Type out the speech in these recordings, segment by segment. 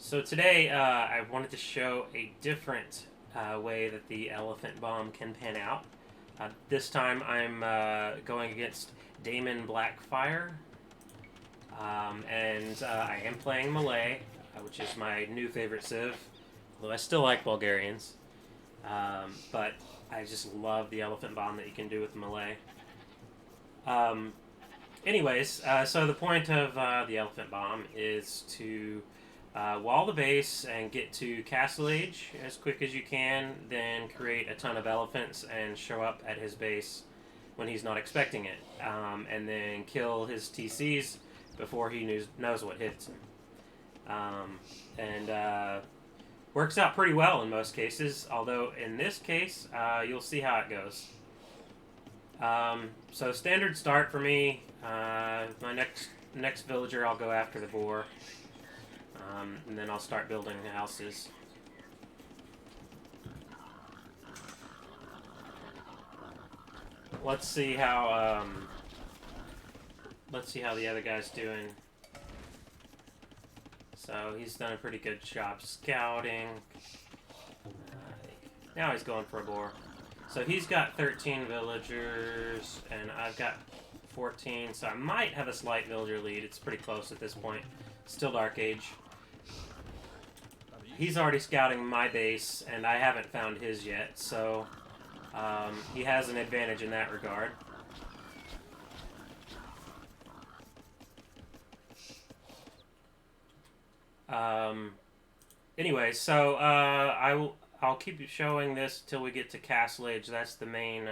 So today I wanted to show a different way that the elephant bomb can pan out. This time I'm going against Damon Blackfire, and I am playing Malay, which is my new favorite civ, although I still like Bulgarians. But I just love the elephant bomb that you can do with Malay. Um, so the point of the elephant bomb is to wall the base and get to castle age as quick as you can, then create a ton of elephants and show up at his base when he's not expecting it, and then kill his TCs before he knows what hits him. And works out pretty well in most cases, although in this case, you'll see how it goes. So standard start for me. My next villager, I'll go after the boar, and then I'll start building the houses. Let's see how the other guy's doing. So he's done a pretty good job scouting. Now he's going for a boar. So he's got 13 villagers, and I've got 14, so I might have a slight villager lead. It's pretty close at this point. Still Dark Age. He's already scouting my base, and I haven't found his yet, so he has an advantage in that regard. Anyway, so I'll keep showing this till we get to Castle Age. That's the main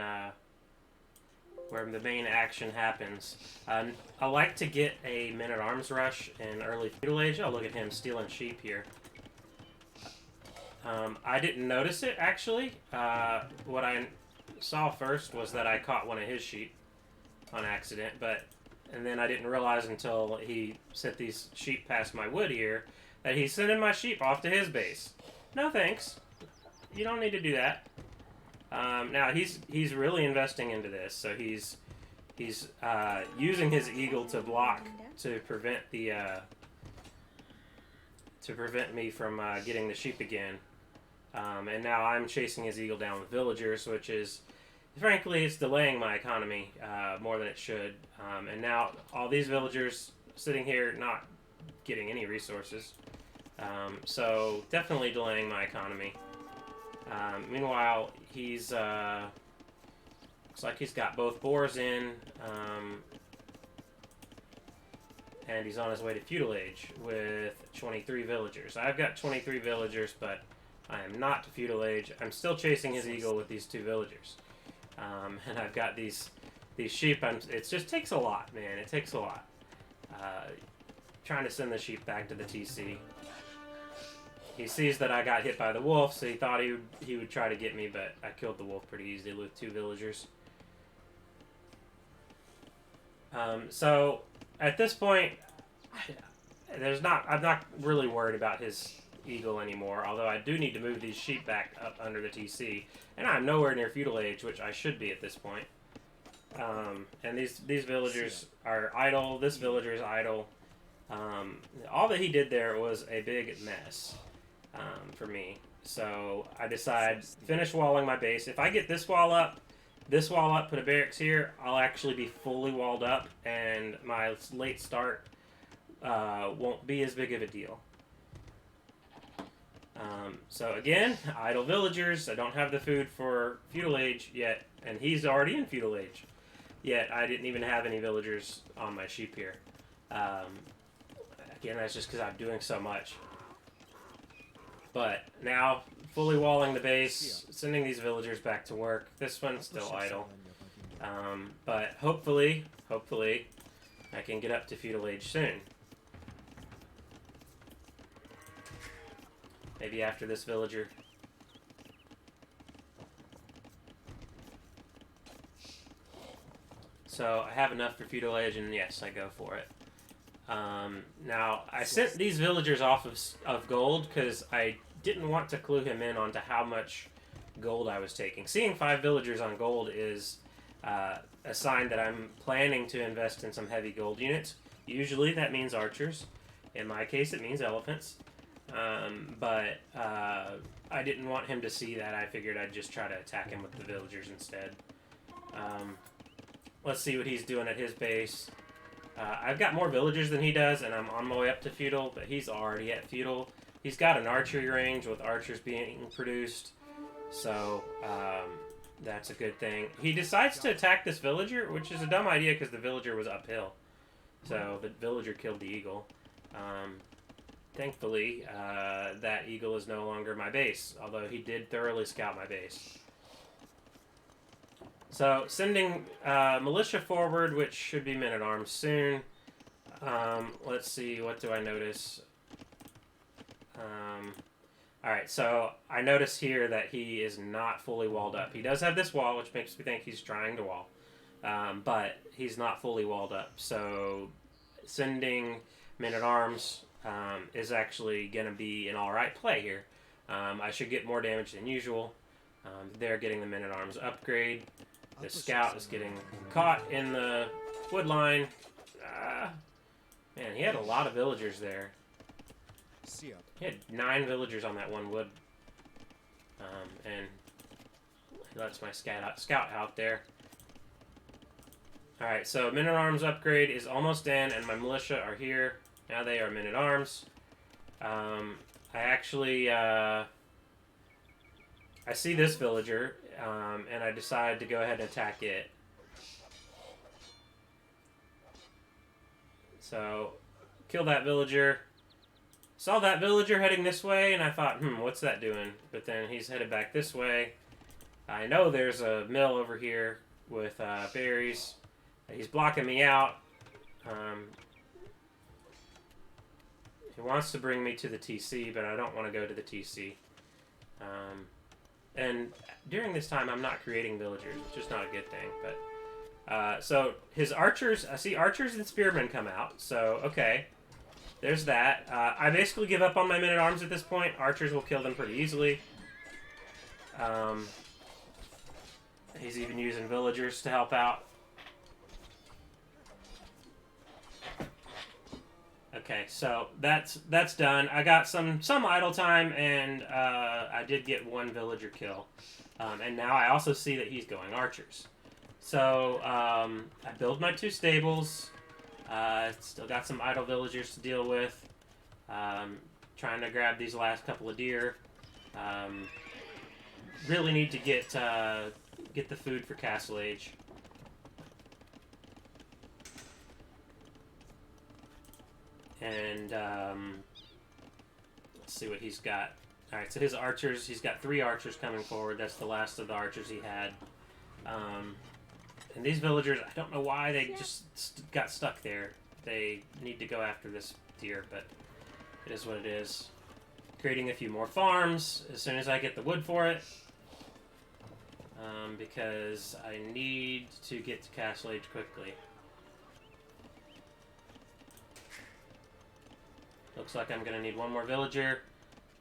where the main action happens. I like to get a men-at-arms rush in early feudal age. Oh, look at him stealing sheep here. I didn't notice it actually. What I saw first was that I caught one of his sheep on accident, and then I didn't realize until he sent these sheep past my wood here that he's sending my sheep off to his base. No thanks. You don't need to do that. Now he's really investing into this, so he's using his eagle to block to prevent me from getting the sheep again. And now I'm chasing his eagle down with villagers, which is, frankly, it's delaying my economy more than it should. And now all these villagers sitting here not getting any resources. So definitely delaying my economy. Meanwhile, he's looks like he's got both boars in, and he's on his way to feudal age with 23 villagers. I've got 23 villagers, but I am not to feudal age. I'm still chasing his eagle with these 2 villagers, and I've got these sheep. It just takes a lot, man. It takes a lot. Trying to send the sheep back to the TC. He sees that I got hit by the wolf, so he thought he would try to get me, but I killed the wolf pretty easily with 2 villagers. So at this point, I'm not really worried about his eagle anymore, although I do need to move these sheep back up under the TC, and I'm nowhere near feudal age, which I should be at this point. And these villagers are idle. This villager is idle. All that he did there was a big mess for me. So I decide finish walling my base. If I get this wall up, put a barracks here, I'll actually be fully walled up, and my late start won't be as big of a deal. So again, idle villagers. I don't have the food for feudal age yet, and he's already in feudal age. Yet I didn't even have any villagers on my sheep here. Again, that's just because I'm doing so much. But now, fully walling the base, sending these villagers back to work. This one's still idle. But hopefully, I can get up to feudal age soon. Maybe after this villager. So I have enough for feudal age, and yes, I go for it. Now, I sent these villagers off of gold because I didn't want to clue him in onto how much gold I was taking. Seeing 5 villagers on gold is a sign that I'm planning to invest in some heavy gold units. Usually that means archers. In my case, it means elephants. but I didn't want him to see that. I figured I'd just try to attack him with the villagers instead. Let's see what he's doing at his base. I've got more villagers than he does, and I'm on my way up to feudal, but he's already at feudal. He's got an archery range with archers being produced, so that's a good thing. He decides to attack this villager, which is a dumb idea because the villager was uphill. So the villager killed the eagle. Thankfully, that eagle is no longer my base, although he did thoroughly scout my base. So, sending militia forward, which should be men-at-arms soon. Let's see, what do I notice? Alright, so I notice here that he is not fully walled up. He does have this wall, which makes me think he's trying to wall. But he's not fully walled up. So, sending men-at-arms is actually going to be an alright play here. I should get more damage than usual. They're getting the men-at-arms upgrade. The scout is getting caught in the wood line. Man, he had a lot of villagers there. He had 9 villagers on that one wood. And he lets my scout out there. Alright, so men-at-arms upgrade is almost in, and my militia are here. Now they are men-at-arms. I actually... I see this villager, and I decide to go ahead and attack it. So, kill that villager. Saw that villager heading this way, and I thought, what's that doing? But then he's headed back this way. I know there's a mill over here with berries. He's blocking me out. He wants to bring me to the TC, but I don't want to go to the TC. And during this time, I'm not creating villagers, which is not a good thing. But so his archers, I see archers and spearmen come out. So okay, there's that. I basically give up on my men-at-arms at this point. Archers will kill them pretty easily. He's even using villagers to help out. Okay, so that's done. I got some idle time, and I did get one villager kill. And now I also see that he's going archers. So I build my 2 stables. Still got some idle villagers to deal with. Trying to grab these last couple of deer. Really need to get the food for Castle Age. And let's see what he's got. Alright, so his archers, he's got 3 archers coming forward. That's the last of the archers he had. And these villagers, I don't know why they just got stuck there. They need to go after this deer, but it is what it is. Creating a few more farms as soon as I get the wood for it. Because I need to get to Castle Age quickly. Looks like I'm going to need one more villager.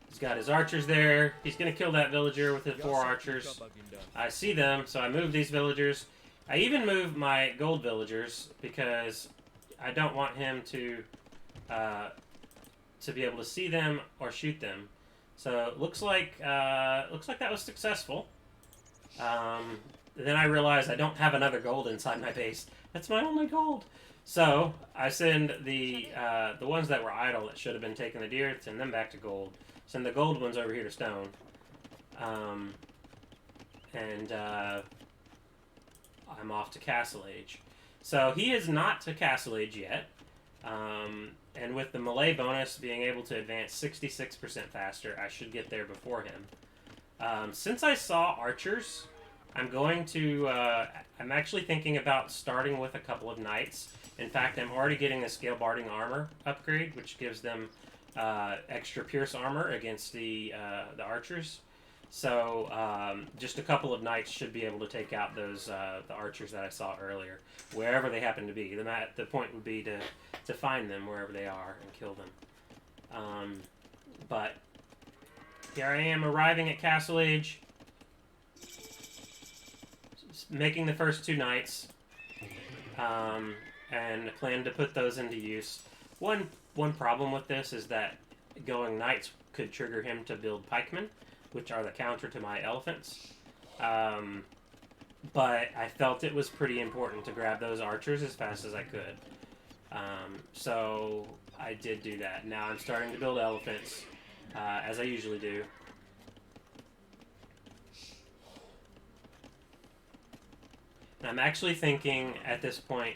He's got his archers there. He's going to kill that villager with his 4 archers. I see them, so I move these villagers. I even move my gold villagers because I don't want him to be able to see them or shoot them. So it looks like that was successful. Then I realize I don't have another gold inside my base. That's my only gold. So I send the ones that were idle that should have been taking the deer, send them back to gold. Send the gold ones over here to stone. And I'm off to Castle Age. So he is not to Castle Age yet. And with the Malay bonus being able to advance 66% faster, I should get there before him. Since I saw archers, I'm going to... I'm actually thinking about starting with a couple of knights. In fact, I'm already getting a scale barding armor upgrade, which gives them extra pierce armor against the archers. So just a couple of knights should be able to take out those the archers that I saw earlier, wherever they happen to be. The point would be to find them wherever they are and kill them. But here I am arriving at Castle Age, making the first 2 knights, and plan to put those into use. One problem with this is that going knights could trigger him to build pikemen, which are the counter to my elephants. But I felt it was pretty important to grab those archers as fast as I could. So I did do that. Now I'm starting to build elephants, as I usually do. And I'm actually thinking at this point,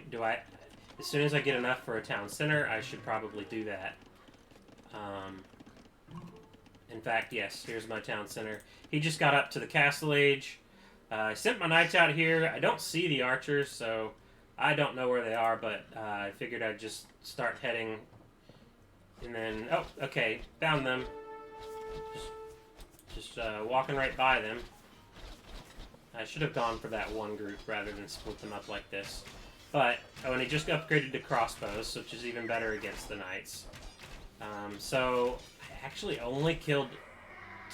as soon as I get enough for a town center, I should probably do that. In fact, yes, here's my town center. He just got up to the castle age. I sent my knights out here. I don't see the archers, so I don't know where they are, but I figured I'd just start heading. And then, oh, okay, found them. Just walking right by them. I should have gone for that one group rather than split them up like this. But, oh, and he just upgraded to crossbows, which is even better against the knights. So, I actually only killed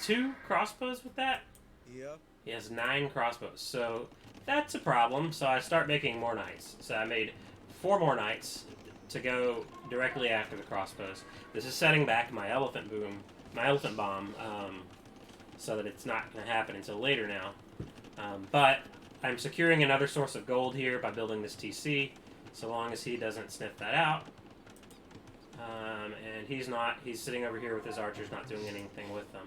2 crossbows with that. Yeah. He has 9 crossbows, so that's a problem. So I start making more knights. So I made 4 more knights to go directly after the crossbows. This is setting back my elephant bomb, so that it's not going to happen until later now. But I'm securing another source of gold here by building this TC, so long as he doesn't sniff that out. And he's sitting over here with his archers, not doing anything with them.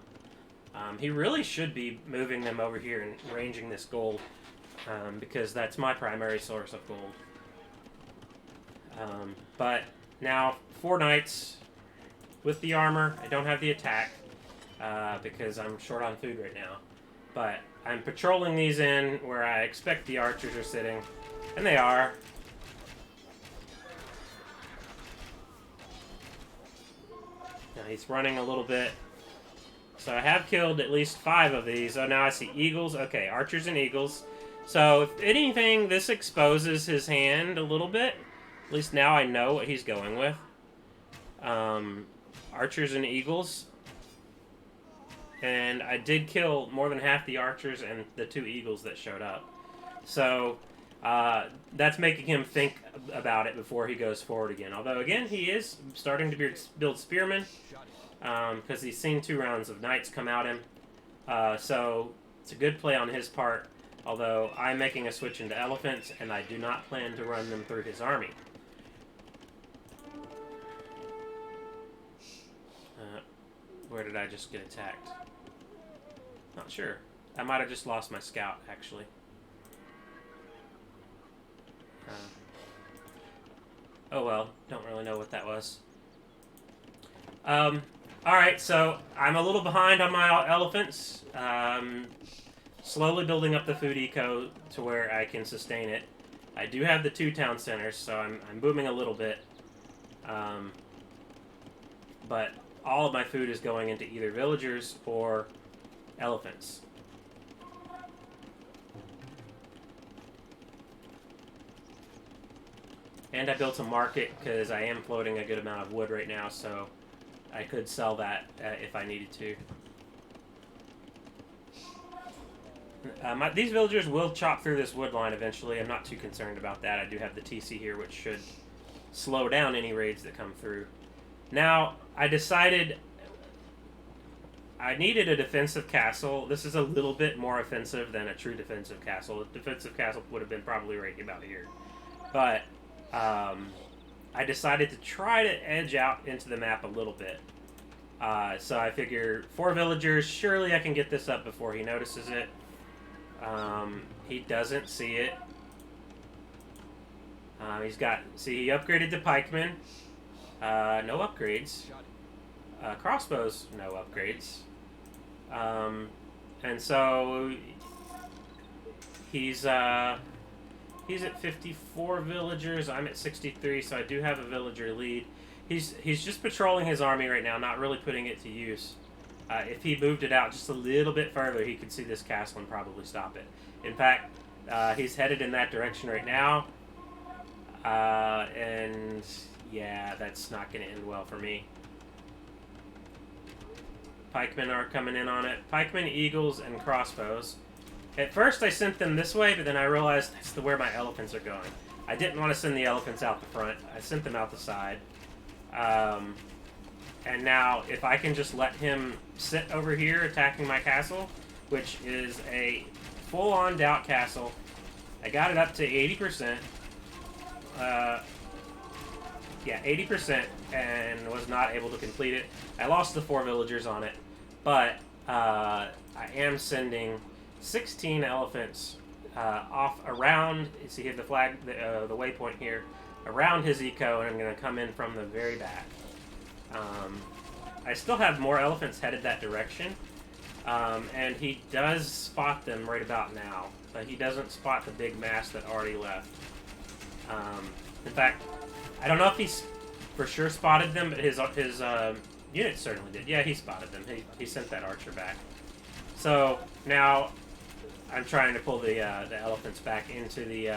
He really should be moving them over here and ranging this gold, because that's my primary source of gold. But now, 4 knights with the armor. I don't have the attack, because I'm short on food right now. But I'm patrolling these in where I expect the archers are sitting, and they are. Now he's running a little bit. So I have killed at least 5 of these. Oh, now I see eagles. Okay, archers and eagles. So if anything, this exposes his hand a little bit. At least now I know what he's going with. Archers and eagles. And I did kill more than half the archers and the 2 eagles that showed up. So that's making him think about it before he goes forward again. Although, again, he is starting to build spearmen. Because he's seen 2 rounds of knights come out him. So it's a good play on his part. Although I'm making a switch into elephants, and I do not plan to run them through his army. Where did I just get attacked? Not sure. I might have just lost my scout, actually. Oh well, don't really know what that was. Alright, so I'm a little behind on my elephants. Slowly building up the food eco to where I can sustain it. I do have the 2 town centers, so I'm booming a little bit. But all of my food is going into either villagers or elephants. And I built a market because I am floating a good amount of wood right now, so I could sell that if I needed to. These villagers will chop through this wood line eventually. I'm not too concerned about that. I do have the TC here, which should slow down any raids that come through. Now, I decided I needed a defensive castle. This is a little bit more offensive than a true defensive castle. A defensive castle would have been probably right about here. But I decided to try to edge out into the map a little bit. So I figure 4 villagers, surely I can get this up before he notices it. He doesn't see it. He upgraded to pikemen. No upgrades. Crossbows, no upgrades. And so he's at 54 villagers. I'm at 63, so I do have a villager lead. He's just patrolling his army right now, not really putting it to use. If he moved it out just a little bit further, he could see this castle and probably stop it. In fact, he's headed in that direction right now. And yeah, that's not going to end well for me. Pikemen are coming in on it. Pikemen, eagles, and crossbows. At first I sent them this way, but then I realized that's where my elephants are going. I didn't want to send the elephants out the front. I sent them out the side. And And now, if I can just let him sit over here attacking my castle, which is a full-on doubt castle. I got it up to 80%. Yeah, 80%, and was not able to complete it. I lost the 4 villagers on it, but I am sending 16 elephants off around. See here the flag, the waypoint here, around his eco, and I'm going to come in from the very back. I still have more elephants headed that direction, and he does spot them right about now, but he doesn't spot the big mass that already left. In fact, I don't know if he's for sure spotted them, but his unit certainly did. Yeah, he spotted them. He sent that archer back. So now I'm trying to pull the elephants back into the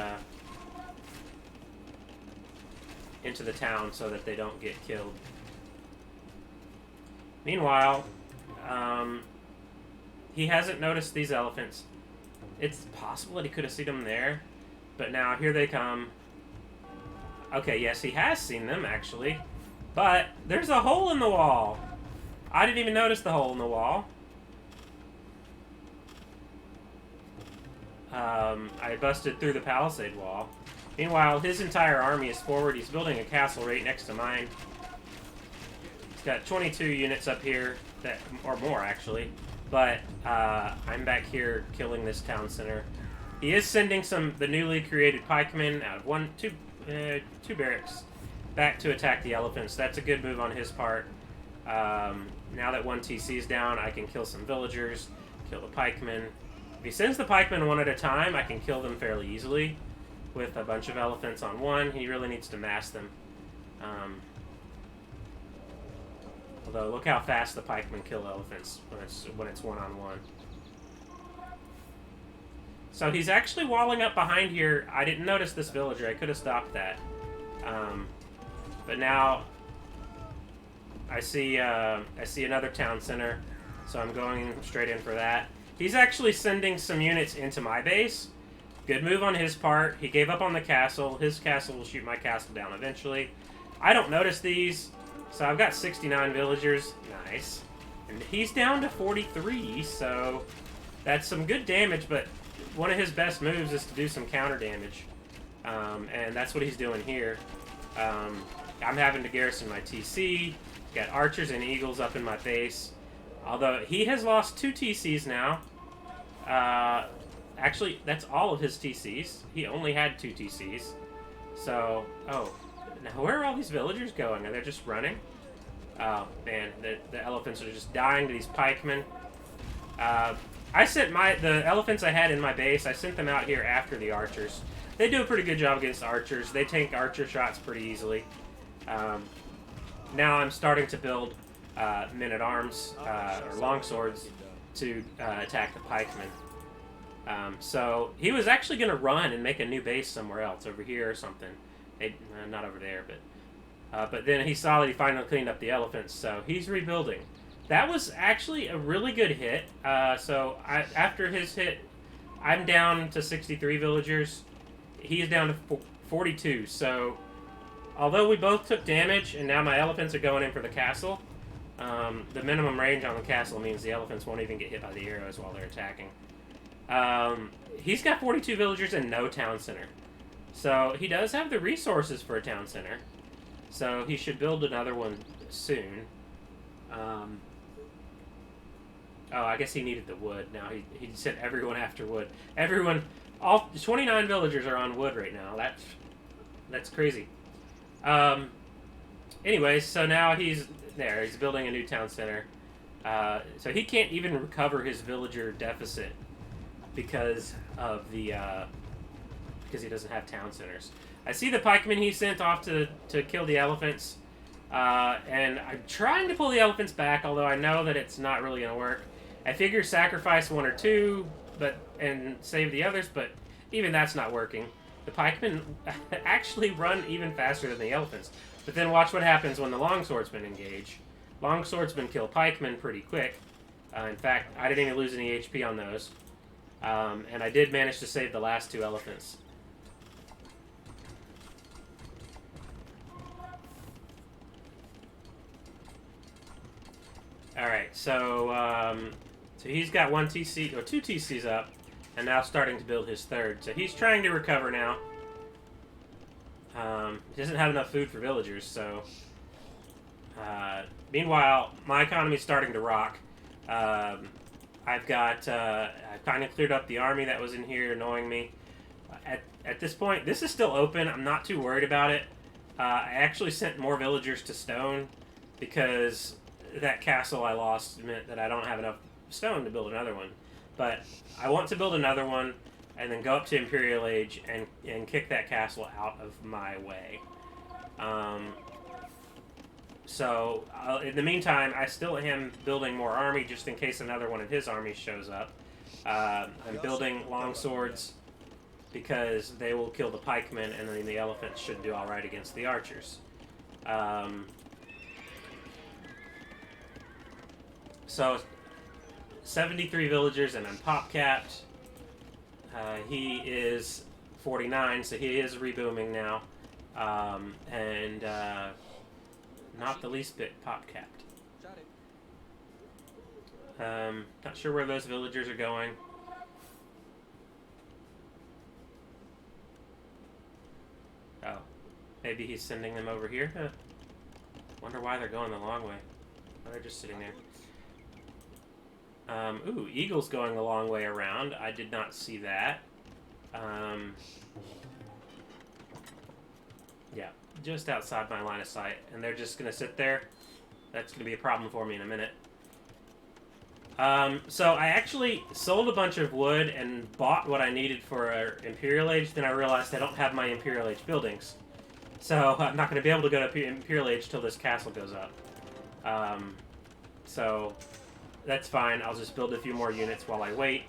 town so that they don't get killed. Meanwhile, he hasn't noticed these elephants. It's possible that he could have seen them there, but now here they come. Okay, yes, he has seen them, actually. But there's a hole in the wall. I didn't even notice the hole in the wall. I busted through the palisade wall. Meanwhile, his entire army is forward. He's building a castle right next to mine. He's got 22 units up here, or more, actually. But I'm back here killing this town center. He is sending the newly created pikemen out of two barracks back to attack the elephants. That's a good move on his part. Now that 1 TC is down, I can kill some villagers, kill the pikemen. If he sends the pikemen one at a time, I can kill them fairly easily with a bunch of elephants on one. He really needs to mass them. Although, look how fast the pikemen kill elephants when it's one-on-one. So he's actually walling up behind here. I didn't notice this villager. I could have stopped that. But now I see another town center, so I'm going straight in for that. He's actually sending some units into my base. Good move on his part. He gave up on the castle. His castle will shoot my castle down eventually. I don't notice these, so I've got 69 villagers. Nice. And he's down to 43, so that's some good damage, but one of his best moves is to do some counter damage. And that's what he's doing here. I'm having to garrison my TC. Got archers and eagles up in my base. Although he has lost 2 TCs now. Actually, that's all of his TCs. He only had 2 TCs. So, oh. Now where are all these villagers going? Are they just running? Oh, man. The elephants are just dying to these pikemen. I sent the elephants I had in my base, I sent them out here after the archers. They do a pretty good job against archers. They tank archer shots pretty easily. Now I'm starting to build men-at-arms, or longswords, to attack the pikemen. So he was actually going to run and make a new base somewhere else, over here or something. Not over there, but then he saw that he finally cleaned up the elephants, so he's rebuilding. That was actually a really good hit. So after his hit, I'm down to 63 villagers. He's down to 42. So although we both took damage, and now my elephants are going in for the castle, the minimum range on the castle means the elephants won't even get hit by the arrows while they're attacking. He's got 42 villagers and no town center. So he does have the resources for a town center. So he should build another one soon. Oh, I guess he needed the wood. Now he sent everyone after wood. All 29 villagers are on wood right now. That's crazy. Anyways, so now he's there. He's building a new town center. So he can't even recover his villager deficit because of because he doesn't have town centers. I see the pikemen he sent off to kill the elephants. And I'm trying to pull the elephants back, although I know that it's not really going to work. I figure sacrifice 1 or 2 and save the others, but even that's not working. The pikemen actually run even faster than the elephants. But then watch what happens when the longswordsmen engage. Longswordsmen kill pikemen pretty quick. In fact, I didn't even lose any HP on those. And I did manage to save the last 2 elephants. Alright, so he's got one TC, or two TCs up, and now starting to build his third. So he's trying to recover now. He doesn't have enough food for villagers, so... meanwhile, my economy's starting to rock. I've kind of cleared up the army that was in here annoying me. At this point, this is still open. I'm not too worried about it. I actually sent more villagers to stone because that castle I lost meant that I don't have enough stone to build another one. But I want to build another one and then go up to Imperial Age and kick that castle out of my way. So, in the meantime, I still am building more army just in case another one of his armies shows up. I'm building longswords because they will kill the pikemen, and then the elephants should do alright against the archers. So, 73 villagers, and I'm pop-capped. He is 49, so he is rebooming now. Not the least bit pop-capped. Not sure where those villagers are going. Oh. Maybe he's sending them over here? Huh. Wonder why they're going the long way. Oh, they're just sitting there. Ooh, Eagle's going the long way around. I did not see that. Yeah, just outside my line of sight. And they're just going to sit there. That's going to be a problem for me in a minute. So I actually sold a bunch of wood and bought what I needed for Imperial Age. Then I realized I don't have my Imperial Age buildings. So I'm not going to be able to go to Imperial Age till this castle goes up. So that's fine. I'll just build a few more units while I wait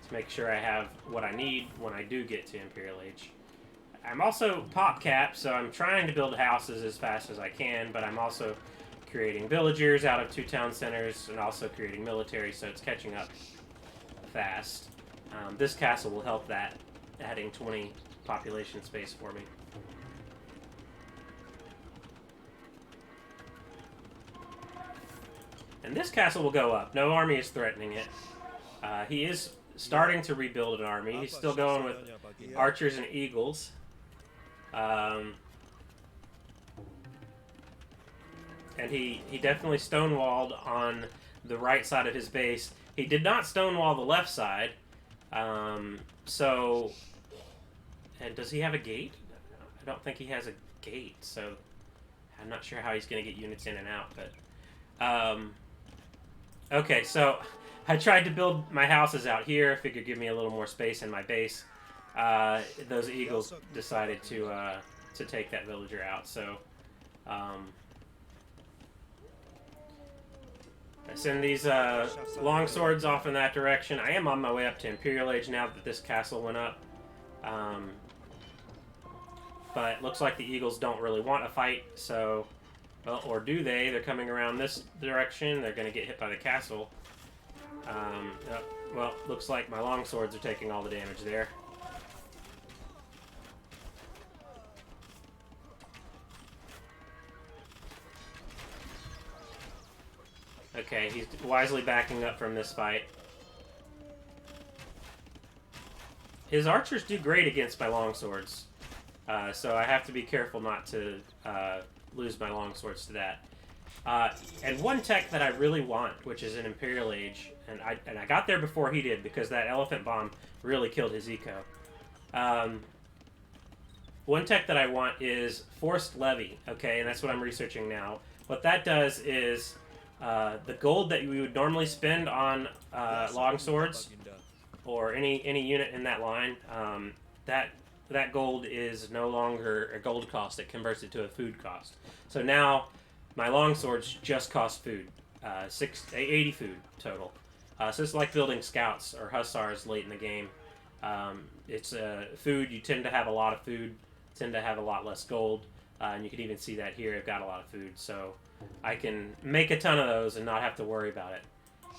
to make sure I have what I need when I do get to Imperial Age. I'm also pop-capped, so I'm trying to build houses as fast as I can, but I'm also creating villagers out of 2 town centers and also creating military, so it's catching up fast. This castle will help that, adding 20 population space for me. And this castle will go up. No army is threatening it. He is starting to rebuild an army. He's still going with archers and eagles. And he definitely stonewalled on the right side of his base. He did not stonewall the left side. So... And does he have a gate? I don't think he has a gate, so... I'm not sure how he's going to get units in and out, but... Okay, so... I tried to build my houses out here. Figured give me a little more space in my base. Those eagles decided to take that villager out, so... I send these long swords off in that direction. I am on my way up to Imperial Age now that this castle went up. But it looks like the eagles don't really want a fight, so... Well, or do they? They're coming around this direction. They're going to get hit by the castle. Well, looks like my long swords are taking all the damage there. Okay, he's wisely backing up from this fight. His archers do great against my longswords, so I have to be careful not to lose my longswords to that. And one tech that I really want, which is an Imperial Age, and I got there before he did because that Elephant Bomb really killed his eco. One tech that I want is Forced Levy, okay, and that's what I'm researching now. What that does is the gold that we would normally spend on longswords or any unit in that line, that gold is no longer a gold cost. It converts it to a food cost. So now my longswords just cost food, 80 food total. So it's like building scouts or hussars late in the game. It's food. You tend to have a lot of food, tend to have a lot less gold, and you can even see that here. I've got a lot of food, so I can make a ton of those and not have to worry about it.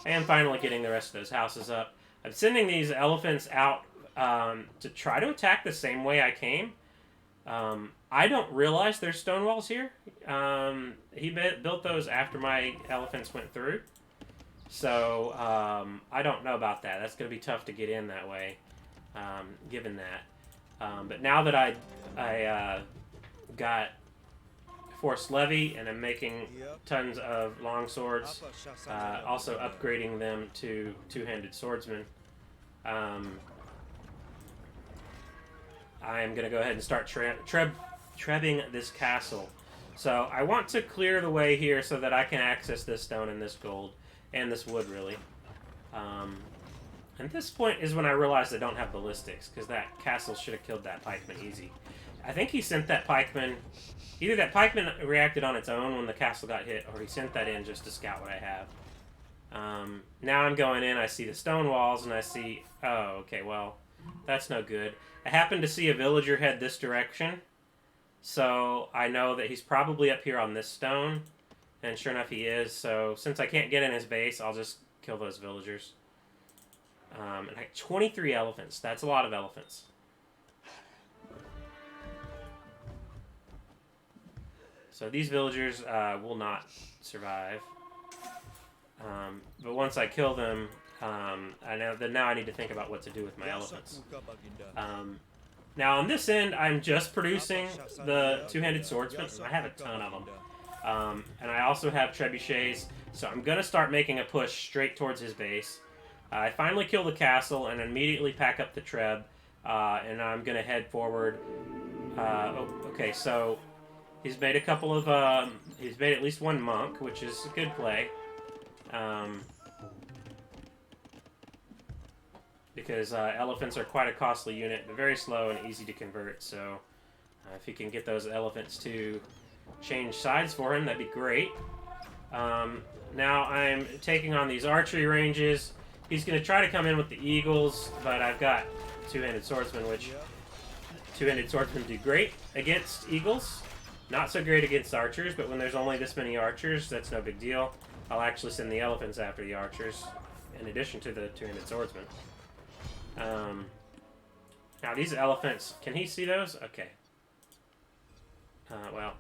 And finally getting the rest of those houses up. I'm sending these elephants out to try to attack the same way I came. I don't realize there's stone walls here. He built those after my elephants went through. So I don't know about that. That's going to be tough to get in that way, given that. But now that I got Forced Levy and I'm making tons of long swords, also upgrading them to two-handed swordsman, I am going to go ahead and start trebbing this castle. So I want to clear the way here so that I can access this stone and this gold and this wood, really. And this point is when I realized I don't have ballistics, because that castle should have killed that pikeman easy. I think he sent that pikeman... Either that pikeman reacted on its own when the castle got hit, or he sent that in just to scout what I have. Now I'm going in, I see the stone walls, and I see... Oh, okay, well, that's no good. I happen to see a villager head this direction, so I know that he's probably up here on this stone, and sure enough he is, so since I can't get in his base, I'll just kill those villagers. And I got 23 elephants. That's a lot of elephants. So these villagers will not survive. But once I kill them, now I need to think about what to do with my elephants. Now on this end, I'm just producing the two-handed swordsman. I have a ton of them. And I also have trebuchets, so I'm going to start making a push straight towards his base. I finally kill the castle and immediately pack up the treb, and I'm going to head forward. Okay, so he's made a couple of, he's made at least one monk, which is a good play. Because elephants are quite a costly unit, but very slow and easy to convert, so if he can get those elephants to change sides for him, that'd be great. Now I'm taking on these archery ranges. He's going to try to come in with the eagles, but I've got two-handed swordsman, which two-handed swordsmen do great against eagles. Not so great against archers, but when there's only this many archers, that's no big deal. I'll actually send the elephants after the archers, in addition to the two-handed swordsman. Now these elephants, can he see those? Okay. Well.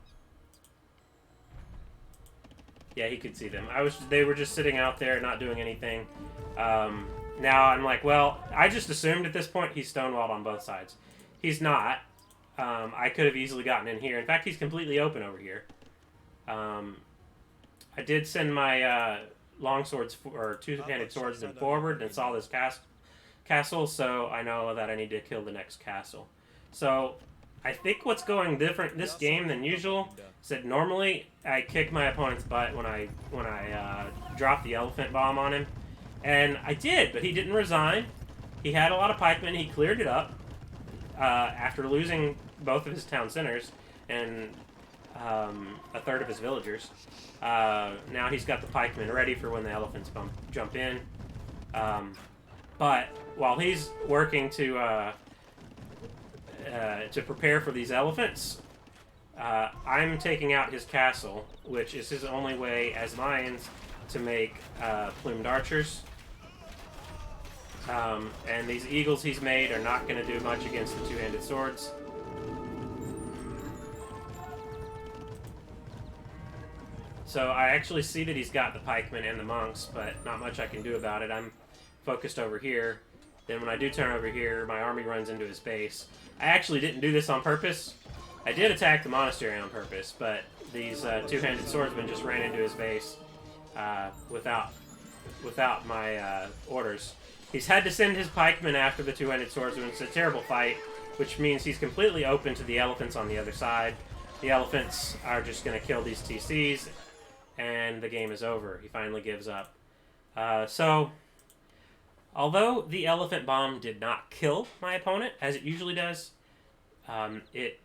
Yeah, he could see them. They were just sitting out there, not doing anything. Now I'm like, well, I just assumed at this point he's stonewalled on both sides. He's not. I could have easily gotten in here. In fact, he's completely open over here. I did send my long swords, or two-handed swords, forward and saw this castle, so I know that I need to kill the next castle. So I think what's going different this game than usual is that normally I kick my opponent's butt when I drop the elephant bomb on him. And I did, but he didn't resign. He had a lot of pikemen. He cleared it up after losing both of his town centers and a third of his villagers. Now he's got the pikemen ready for when the elephants jump in. But while he's working to prepare for these elephants, I'm taking out his castle, which is his only way as lions to make plumed archers. And these eagles he's made are not going to do much against the two-handed swords. So I actually see that he's got the pikemen and the monks, but not much I can do about it. I'm focused over here. Then when I do turn over here, my army runs into his base. I actually didn't do this on purpose. I did attack the monastery on purpose, but these two-handed swordsmen just ran into his base without my orders. He's had to send his pikemen after the two-handed swordsman. It's a terrible fight, which means he's completely open to the elephants on the other side. The elephants are just going to kill these TCs, and the game is over. He finally gives up. So, although the elephant bomb did not kill my opponent, as it usually does, it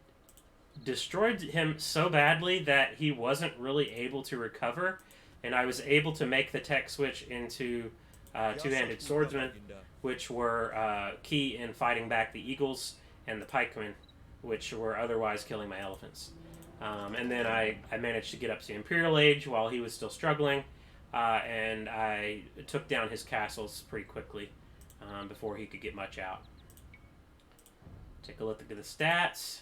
destroyed him so badly that he wasn't really able to recover, and I was able to make the tech switch into two-handed swordsmen, which were key in fighting back the eagles and the pikemen, which were otherwise killing my elephants. And then I managed to get up to the Imperial Age while he was still struggling, and I took down his castles pretty quickly before he could get much out. Take a look at the stats.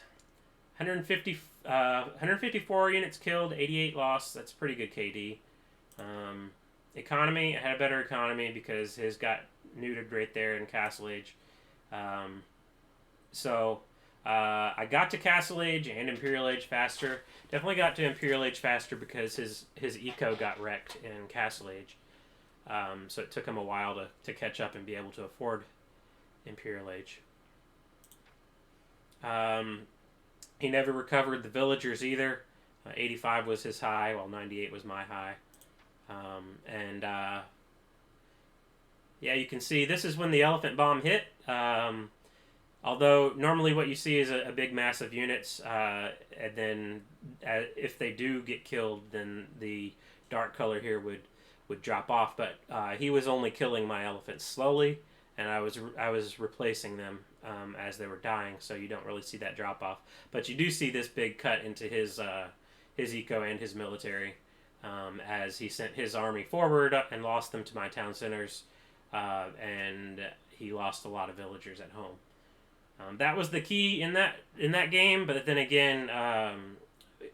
154 units killed, 88 lost. That's pretty good KD. Economy, I had a better economy because his got neutered right there in Castle Age. Um, so I got to Castle Age and Imperial Age faster. Definitely got to Imperial Age faster because his eco got wrecked in Castle Age. So it took him a while to catch up and be able to afford Imperial Age. He never recovered the villagers either. 85 was his high, while 98 was my high. And yeah, you can see this is when the elephant bomb hit. Although normally what you see is a big mass of units, and then if they do get killed, then the dark color here would drop off. But he was only killing my elephants slowly, and I was replacing them as they were dying, so you don't really see that drop off. But you do see this big cut into his eco and his military as he sent his army forward and lost them to my town centers, and he lost a lot of villagers at home. That was the key in that game, but then again,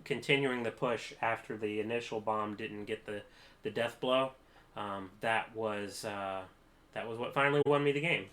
continuing the push after the initial bomb didn't get the death blow. That was what finally won me the game.